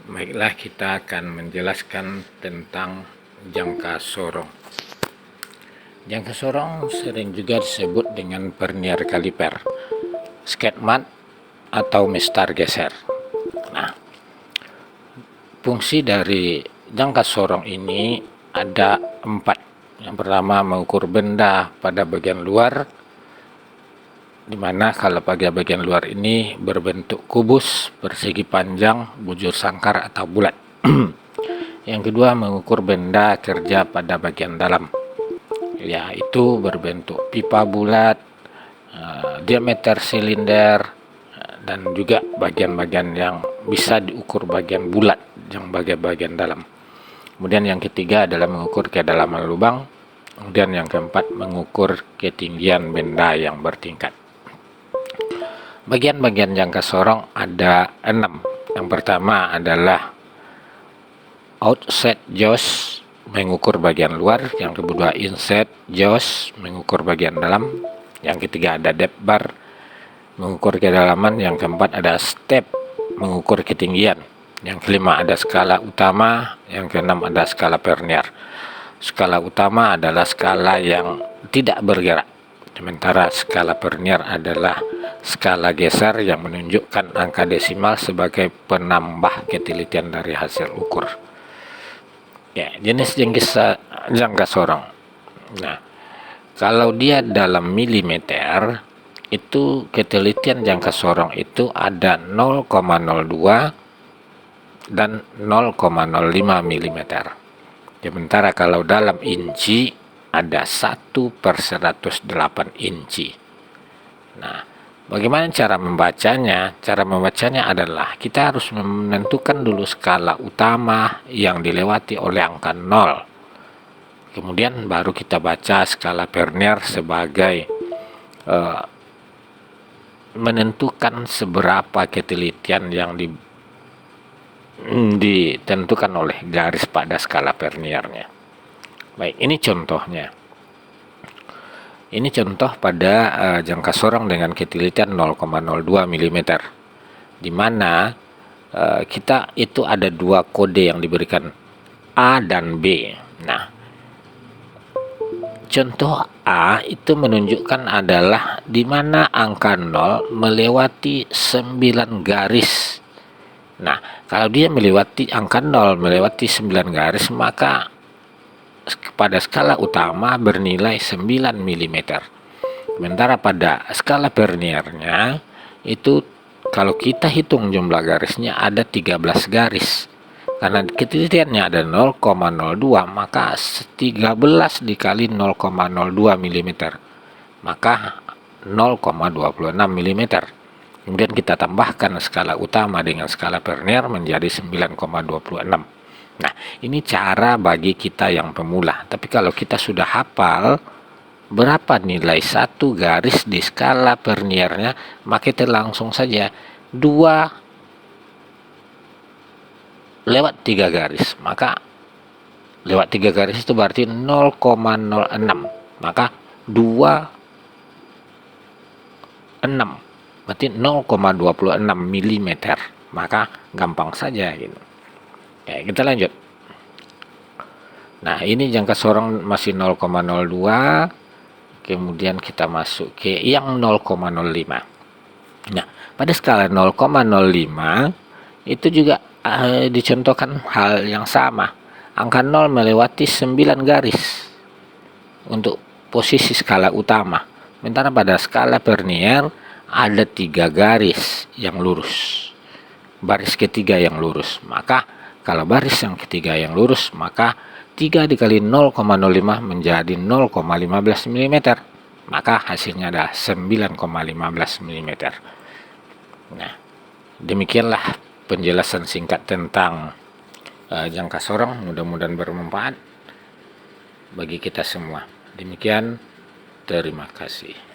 Baiklah, kita akan menjelaskan tentang jangka sorong. Jangka sorong sering juga disebut dengan vernier kaliper, skate mat, atau mistar geser. Nah, fungsi dari jangka sorong ini ada 4. Yang pertama, mengukur benda pada bagian luar, dimana kalau pada bagian luar ini berbentuk kubus, persegi panjang, bujur sangkar atau bulat. Yang kedua, mengukur benda kerja pada bagian dalam, yaitu berbentuk pipa bulat, diameter silinder, dan juga bagian-bagian yang bisa diukur bagian bulat yang bagian dalam. Kemudian yang ketiga adalah mengukur kedalaman lubang. Kemudian yang keempat, mengukur ketinggian benda yang bertingkat. Bagian-bagian jangka sorong ada 6. Yang pertama adalah outset jaws, mengukur bagian luar. Yang kedua, inset jaws, mengukur bagian dalam. Yang ketiga ada depth bar, mengukur kedalaman. Yang keempat ada step, mengukur ketinggian. Yang kelima ada skala utama. Yang keenam ada skala vernier. Skala utama adalah skala yang tidak bergerak, sementara skala vernier adalah skala geser yang menunjukkan angka desimal sebagai penambah ketelitian dari hasil ukur. Ya, jenis jangka sorong. Nah, kalau dia dalam milimeter, itu ketelitian jangka sorong itu ada 0,02 dan 0,05 mm. Sementara kalau dalam inci ada 1/108 inci. Nah, bagaimana cara membacanya? Cara membacanya adalah kita harus menentukan dulu skala utama yang dilewati oleh angka 0. Kemudian baru kita baca skala vernier sebagai menentukan seberapa ketelitian yang ditentukan oleh garis pada skala verniernya. Baik, ini contohnya. Ini contoh pada jangka sorong dengan ketelitian 0,02 mm, di mana kita itu ada 2 kode yang diberikan, A dan B. Nah, contoh A itu menunjukkan adalah di mana angka 0 melewati 9 garis. Nah, kalau dia melewati angka 0, melewati 9 garis, maka pada skala utama bernilai 9 mm. Sementara pada skala verniernya itu kalau kita hitung jumlah garisnya ada 13 garis. Karena ketelitiannya ada 0,02, maka 13 dikali 0,02 mm, maka 0,26 mm. Kemudian kita tambahkan skala utama dengan skala vernier menjadi 9,26. Nah, ini cara bagi kita yang pemula. Tapi kalau kita sudah hafal berapa nilai satu garis di skala verniernya, maka kita langsung saja 2 lewat 3 garis. Maka lewat 3 garis itu berarti 0,06. Maka 26 berarti 0,26 mm. Maka gampang saja gitu. Ya, kita lanjut. Nah, ini jangka sorong masih 0,02. Kemudian kita masuk ke yang 0,05. Nah, pada skala 0,05 itu juga dicontohkan hal yang sama. Angka 0 melewati 9 garis untuk posisi skala utama. Sementara pada skala vernier ada 3 garis yang lurus, baris ketiga yang lurus. Maka kalau baris yang ketiga yang lurus, maka 3 dikali 0,05 menjadi 0,15 mm. Maka hasilnya adalah 9,15 mm. Nah, demikianlah penjelasan singkat tentang jangka sorong. Mudah-mudahan bermanfaat bagi kita semua. Demikian, terima kasih.